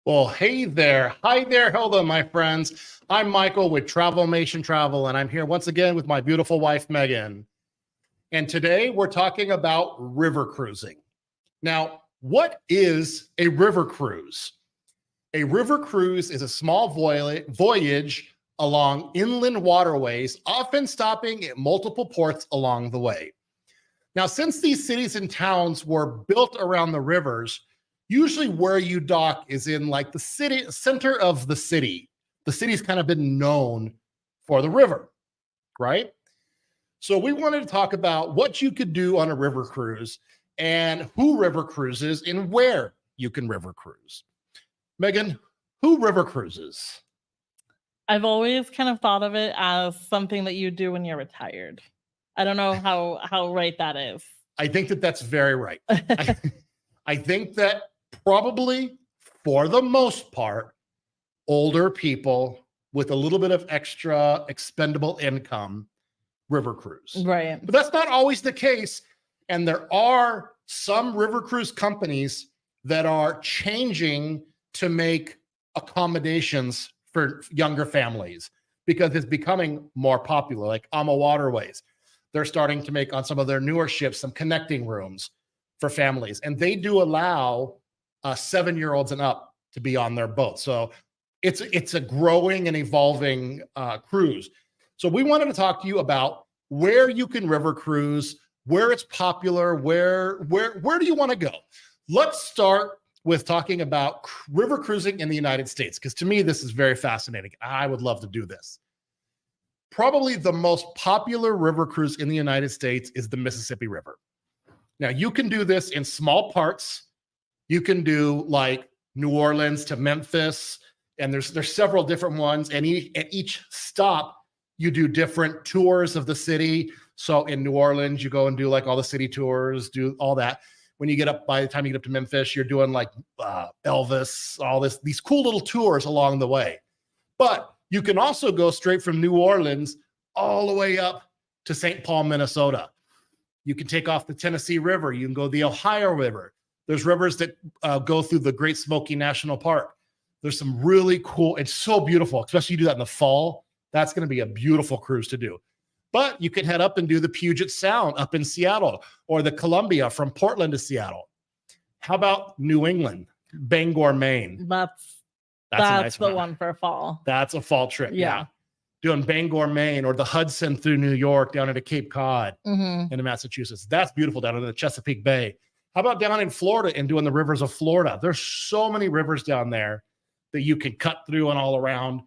Well, hey there. Hi there. Hello, my friends. I'm Michael with Travelmation Travel, and I'm here once again with my beautiful wife, Megan. And today we're talking about river cruising. Now, what is a river cruise? A river cruise is a small voyage along inland waterways, often stopping at multiple ports along the way. Now, since these cities and towns were built around the rivers, usually where you dock is in like the city center of the city. The city's kind of been known for the river, right? So we wanted to talk about what you could do on a river cruise and who river cruises and where you can river cruise. Megan, who river cruises? I've always kind of thought of it as something that you do when you're retired. I don't know how right that is. I think that that's very right. I think that probably for the most part, older people with a little bit of extra expendable income river cruise. Right. But that's not always the case. And there are some river cruise companies that are changing to make accommodations for younger families because it's becoming more popular, like AmaWaterways. They're starting to make on some of their newer ships some connecting rooms for families. And they do allow 7-year-olds and up to be on their boat. So it's a growing and evolving cruise. So we wanted to talk to you about where you can river cruise, where it's popular, where do you want to go? Let's start with talking about river cruising in the United States, because to me, this is very fascinating. I would love to do this. Probably the most popular river cruise in the United States is the Mississippi River. Now, you can do this in small parts. You can do like New Orleans to Memphis, and there's several different ones. And at each stop, you do different tours of the city. So in New Orleans, you go and do like all the city tours, do all that. When you get up, by the time you get up to Memphis, you're doing like Elvis, all these cool little tours along the way. But you can also go straight from New Orleans all the way up to St. Paul, Minnesota. You can take off the Tennessee River. You can go the Ohio River. There's rivers that go through the Great Smoky National Park. There's some really cool, it's so beautiful, especially you do that in the fall. That's going to be a beautiful cruise to do. But you can head up and do the Puget Sound up in Seattle, or the Columbia from Portland to Seattle. How about New England, Bangor, Maine? That's Nice the one for fall. That's a fall trip. Yeah. Doing Bangor, Maine, or the Hudson through New York down into Cape Cod into Massachusetts. That's beautiful down in the Chesapeake Bay. How about down in Florida and doing the rivers of Florida? There's so many rivers down there that you can cut through and all around.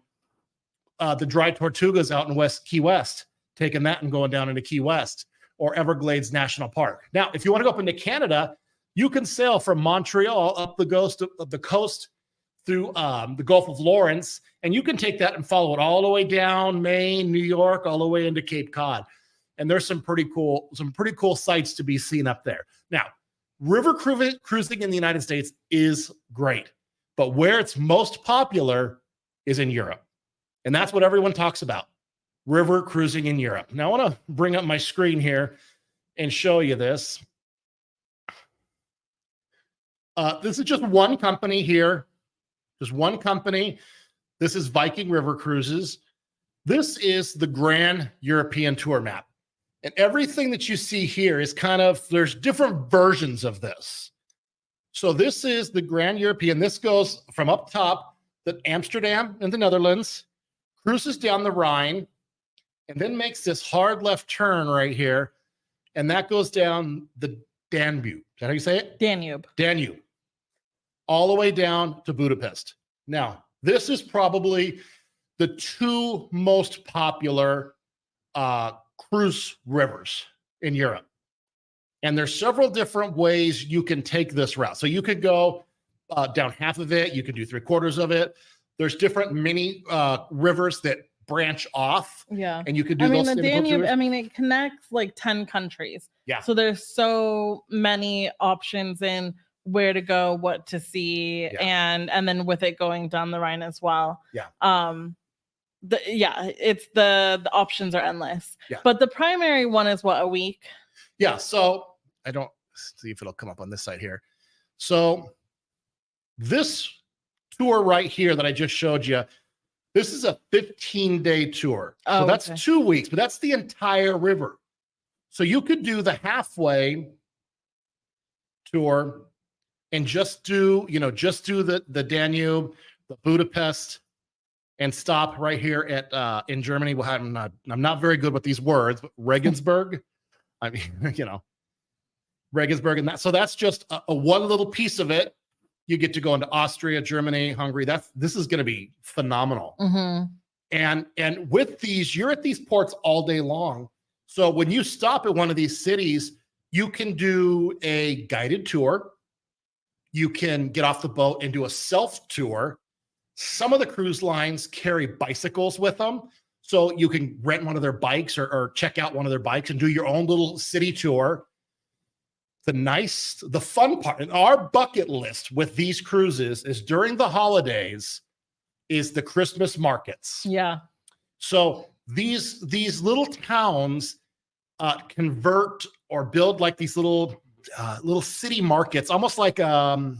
The Dry Tortugas out in Key West, taking that and going down into Key West, or Everglades National Park. Now, if you want to go up into Canada, you can sail from Montreal up the coast through the Gulf of Lawrence, and you can take that and follow it all the way down Maine, New York, all the way into Cape Cod. And there's some pretty cool sights to be seen up there. Now, river cruising in the United States is great, but where it's most popular is in Europe. And that's what everyone talks about, river cruising in Europe. Now, I want to bring up my screen here and show you this. This is just one company here. Just one company. This is Viking River Cruises. This is the Grand European Tour map. And everything that you see here is there's different versions of this. So this is the Grand European. This goes from up top, the Amsterdam in the Netherlands, cruises down the Rhine, and then makes this hard left turn right here. And that goes down the Danube. Is that how you say it? Danube. All the way down to Budapest. Now, this is probably the two most popular cruise rivers in Europe. And there's several different ways you can take this route. So you could go down half of it. You could do 3/4 of it. There's different mini rivers that branch off. Yeah. And you could do the Danube, it connects like 10 countries. Yeah. So there's so many options in where to go, what to see, and then with it going down the Rhine as well. Yeah. It's the options are endless. Yeah. But the primary one is what, a week? Yeah. So I don't see if it'll come up on this side here. So this tour right here that I just showed you, this is a 15-day tour. So that's 2 weeks, but that's the entire river. So you could do the halfway tour and just do the Danube, the Budapest, and stop right here at in Germany. Well, I'm not very good with these words, but Regensburg. I mean, Regensburg, and that. So that's just a one little piece of it. You get to go into Austria, Germany, Hungary. This is going to be phenomenal. Mm-hmm. And with these, you're at these ports all day long. So when you stop at one of these cities, you can do a guided tour. You can get off the boat and do a self tour. Some of the cruise lines carry bicycles with them. So you can rent one of their bikes or check out one of their bikes and do your own little city tour. The fun part in our bucket list with these cruises is during the holidays is the Christmas markets. Yeah. So these little towns convert or build like these little city markets, almost like outdoor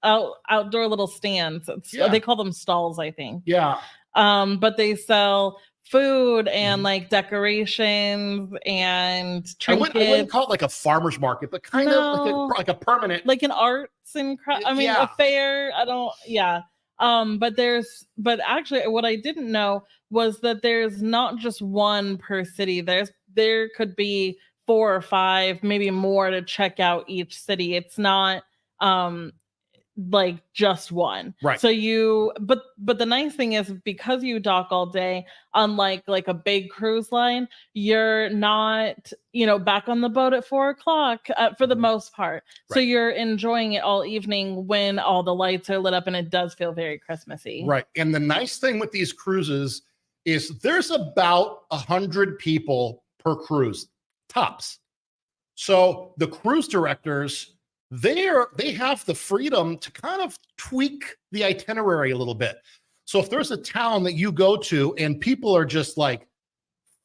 outdoor little stands. They call them stalls, I think. Yeah. But they sell food and like decorations and trinkets. I wouldn't call it like a farmer's market, but kind of like a permanent, like an arts and craft. I mean, a fair. But actually, what I didn't know was that there's not just one per city. There could be 4 or 5, maybe more to check out each city. It's not like just one, right? So but the nice thing is, because you dock all day, unlike like a big cruise line, you're not back on the boat at 4 o'clock for the most part. Right. So you're enjoying it all evening when all the lights are lit up, and it does feel very Christmassy, right? And the nice thing with these cruises is there's about 100 people per cruise, tops. So the cruise directors, they have the freedom to kind of tweak the itinerary a little bit. So if there's a town that you go to and people are just like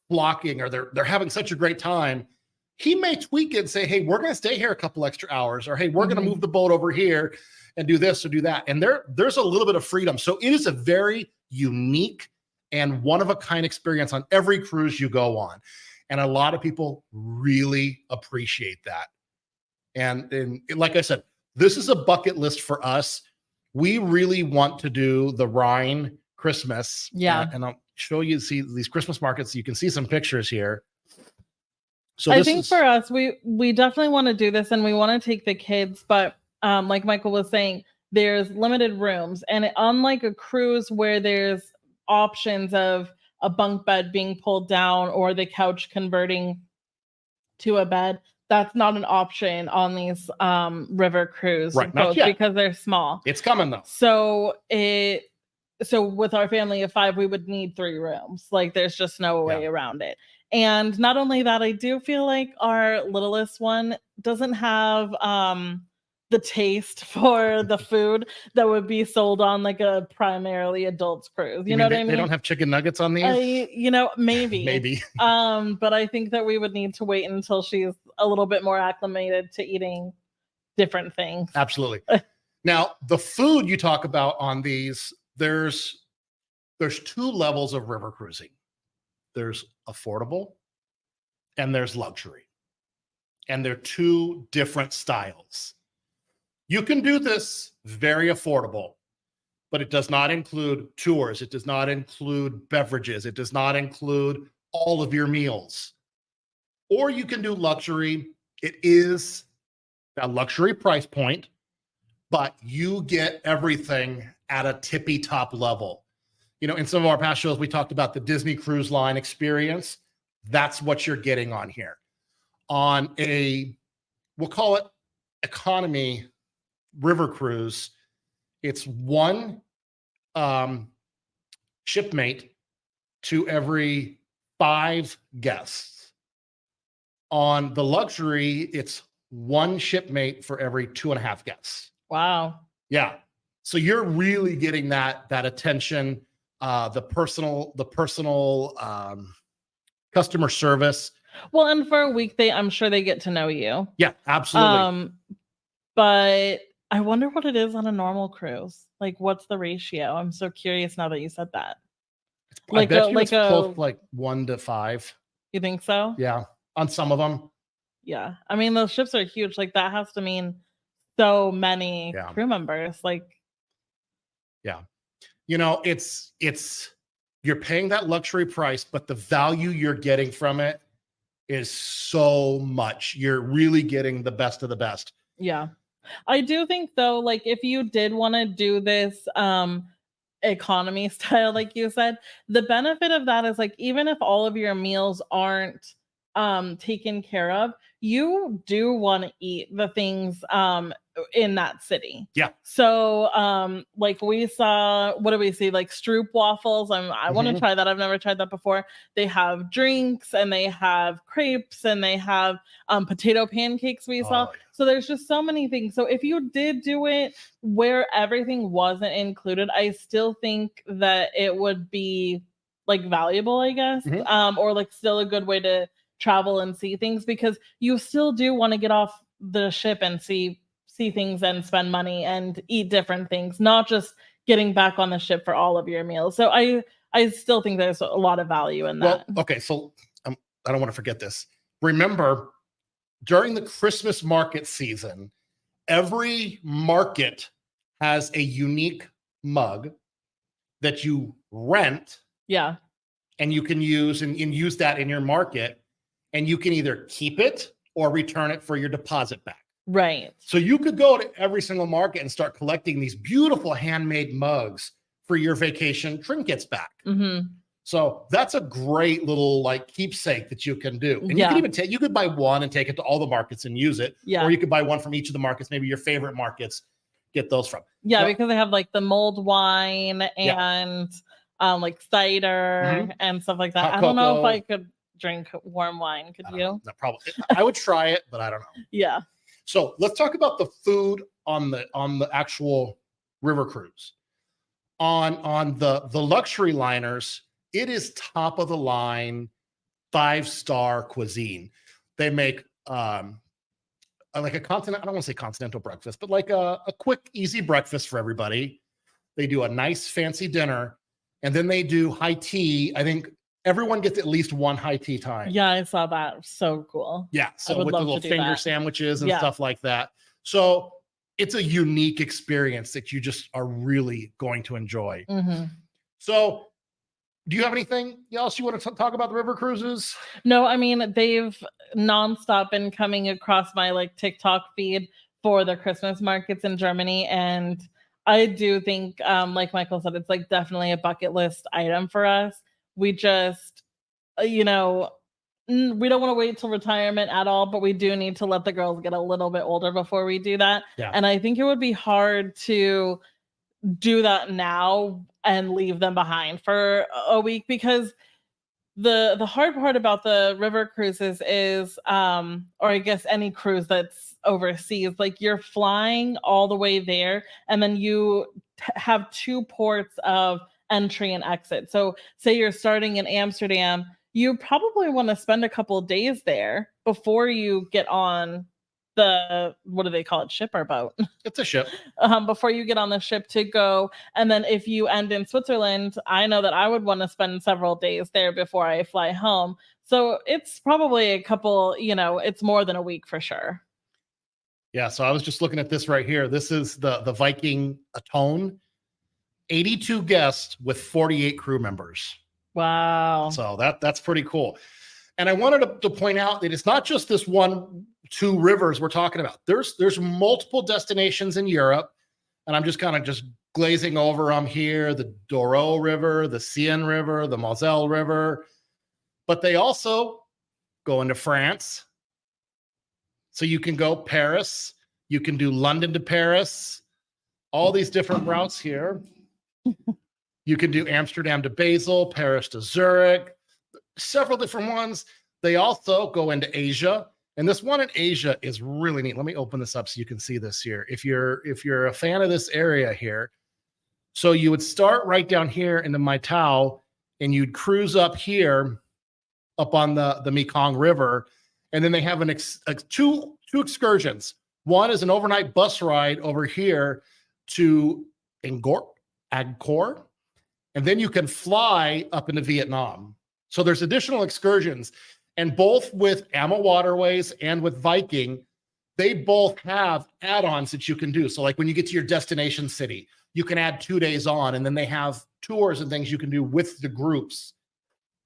flocking, or they're having such a great time, he may tweak it and say, hey, we're going to stay here a couple extra hours, or hey, we're going to move the boat over here and do this or do that. And there's a little bit of freedom. So it is a very unique and one of a kind experience on every cruise you go on. And a lot of people really appreciate that. And like I said, this is a bucket list for us. We really want to do the Rhine Christmas. Yeah. And I'll show you, see these Christmas markets. You can see some pictures here. So I think for us, we definitely want to do this, and we want to take the kids, but like Michael was saying, there's limited rooms. And unlike a cruise where there's options of a bunk bed being pulled down or the couch converting to a bed, that's not an option on these river cruise boats because they're small. It's coming though. So with our family of 5, we would need 3 rooms. Like, there's just no way around it. And not only that, I do feel like our littlest one doesn't have the taste for the food that would be sold on like a primarily adults cruise. You know what I mean? They don't have chicken nuggets on these? Maybe. Maybe. But I think that we would need to wait until she's a little bit more acclimated to eating different things. Absolutely. Now, the food you talk about on these, there's 2 levels of river cruising. There's affordable and there's luxury. And they're 2 different styles. You can do this very affordable, but it does not include tours. It does not include beverages. It does not include all of your meals. Or you can do luxury. It is a luxury price point, but you get everything at a tippy top level. In some of our past shows, we talked about the Disney Cruise Line experience. That's what you're getting on here. On we'll call it economy river cruise, it's 1 shipmate to every 5 guests. On the luxury, it's 1 shipmate for every 2.5 guests. Wow. Yeah. So you're really getting that attention, the personal customer service. Well, and for a week, I'm sure they get to know you. Yeah, absolutely. But I wonder what it is on a normal cruise. Like, what's the ratio? I'm so curious now that you said that. I Like bet a you it's like close a to like 1 to 5. you think so? Yeah, on some of them. Yeah. I mean, those ships are huge. Like that has to mean so many Yeah, crew members. Like, yeah. It's you're paying that luxury price, but the value you're getting from it is so much. You're really getting the best of the best. yeah. I do think though, like if you did want to do this economy style, like you said, the benefit of that is like even if all of your meals aren't taken care of, you do want to eat the things in that city. Yeah. So like we saw, what do we see? Like Stroop waffles. I want to Mhm. try that. I've never tried that before. They have drinks and they have crepes and they have potato pancakes we saw. Oh, yeah. So there's just so many things. So if you did do it where everything wasn't included, I still think that it would be like valuable, I guess, Mhm. or like still a good way to travel and see things because you still do want to get off the ship and see things and spend money and eat different things, not just getting back on the ship for all of your meals. So I still think there's a lot of value in that. Well, okay, so I don't want to forget this. Remember, during the Christmas market season, every market has a unique mug that you rent Yeah. and you can use and use that in your market, and you can either keep it or return it for your deposit back. Right. So you could go to every single market and start collecting these beautiful handmade mugs for your vacation trinkets back. Mm-hmm. So that's a great little like keepsake that you can do. And you Yeah. can even you could buy one and take it to all the markets and use it. Yeah. Or you could buy one from each of the markets, maybe your favorite markets, get those from. Yeah, Now- because they have like the mulled wine and like cider and stuff like that. Hot I don't know if cocoa. I could drink warm wine. Could you? No, probably. I would try it, but I don't know. Yeah. So let's talk about the food on the actual river cruise. On the luxury liners, it is top of the line 5-star cuisine. They make like a continent, I don't want to say continental breakfast, but like a quick, easy breakfast for everybody. They do a nice fancy dinner, and then they do high tea. I think everyone gets at least one high tea time. Yeah, I saw that. So cool. Yeah. So would with the love to little do finger that. sandwiches and Yeah. stuff like that. So it's a unique experience that you just are really going to enjoy. Mm-hmm. So do you have anything else you want to talk about the river cruises? No, I mean, they've nonstop been coming across my like TikTok feed for the Christmas markets in Germany. And I do think, like Michael said, it's like definitely a bucket list item for us. We just, we don't want to wait till retirement at all, but we do need to let the girls get a little bit older before we do that. Yeah. And I think it would be hard to do that now and leave them behind for a week because the hard part about the river cruises is or I guess any cruise that's overseas, like you're flying all the way there and then you have 2 ports of entry and exit. So say you're starting in Amsterdam, you probably want to spend a couple of days there before you get on the, what do they call it, ship or boat? It's a ship. Before you get on the ship to go. And then if you end in Switzerland, I know that I would want to spend several days there before I fly home. So it's probably a couple, it's more than a week for sure. Yeah. So I was just looking at this right here. This is the Viking Atone, 82 guests with 48 crew members. Wow. So that's pretty cool. And I wanted to point out that it's not just this 1-2 rivers we're talking about. There's multiple destinations in Europe, and I'm just kind of just glazing over them here: the Douro River, the Seine River, the Moselle River. But they also go into France, so you can go Paris. You can do London to Paris. All these different routes here. You can do Amsterdam to Basel, Paris to Zurich. Several different ones. They also go into Asia, and this one in Asia is really neat. Let me open this up so you can see this here. If you're a fan of this area here, so you would start right down here into Mai Tao, and you'd cruise up here, up on the Mekong River, and then they have two excursions. One is an overnight bus ride over here to Angkor, and then you can fly up into Vietnam. So there's additional excursions, and both with AmaWaterways and with Viking, they both have add-ons that you can do. So like when you get to your destination city, you can add 2 days on, and then they have tours and things you can do with the groups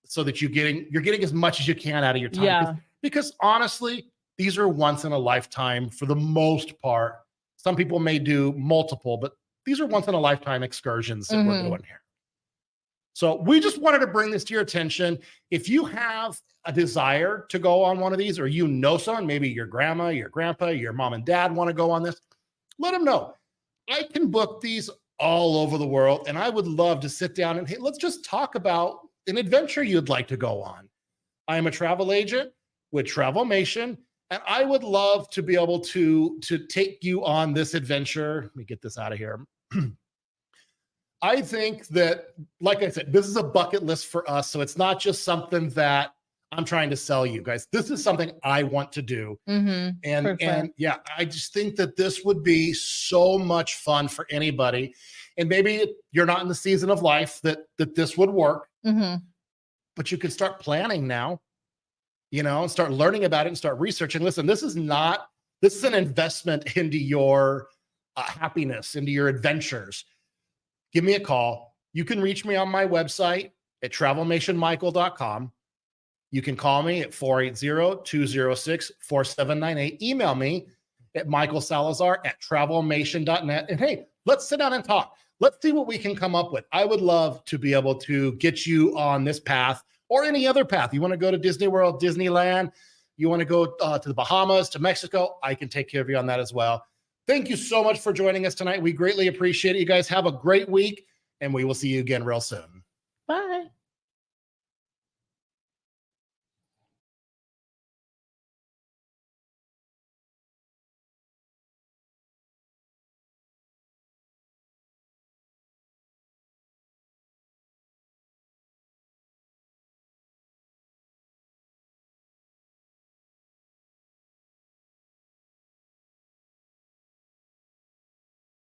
so that you're getting as much as you can out of your time. Yeah. Because honestly, these are once in a lifetime for the most part. Some people may do multiple, but these are once in a lifetime excursions that we're doing here. So we just wanted to bring this to your attention. If you have a desire to go on one of these, or you know someone, maybe your grandma, your grandpa, your mom and dad want to go on this, let them know. I can book these all over the world, and I would love to sit down and, hey, let's just talk about an adventure you'd like to go on. I am a travel agent with Travelmation, and I would love to be able to take you on this adventure. Let me get this out of here. I think that, like I said, this is a bucket list for us. So it's not just something that I'm trying to sell you guys. This is something I want to do. And yeah, I just think that this would be so much fun for anybody. And maybe you're not in the season of life that this would work, but you can start planning now, and start learning about it and start researching. Listen, this is an investment into your happiness, into your adventures. Give me a call. You can reach me on my website at travelmationmichael.com. You can call me at 480-206-4798. Email me at MichaelSalazar@travelmation.net. And hey, let's sit down and talk. Let's see what we can come up with. I would love to be able to get you on this path or any other path. You want to go to Disney World, Disneyland, you want to go to the Bahamas, to Mexico, I can take care of you on that as well. Thank you so much for joining us tonight. We greatly appreciate it. You guys have a great week, and we will see you again real soon. Bye.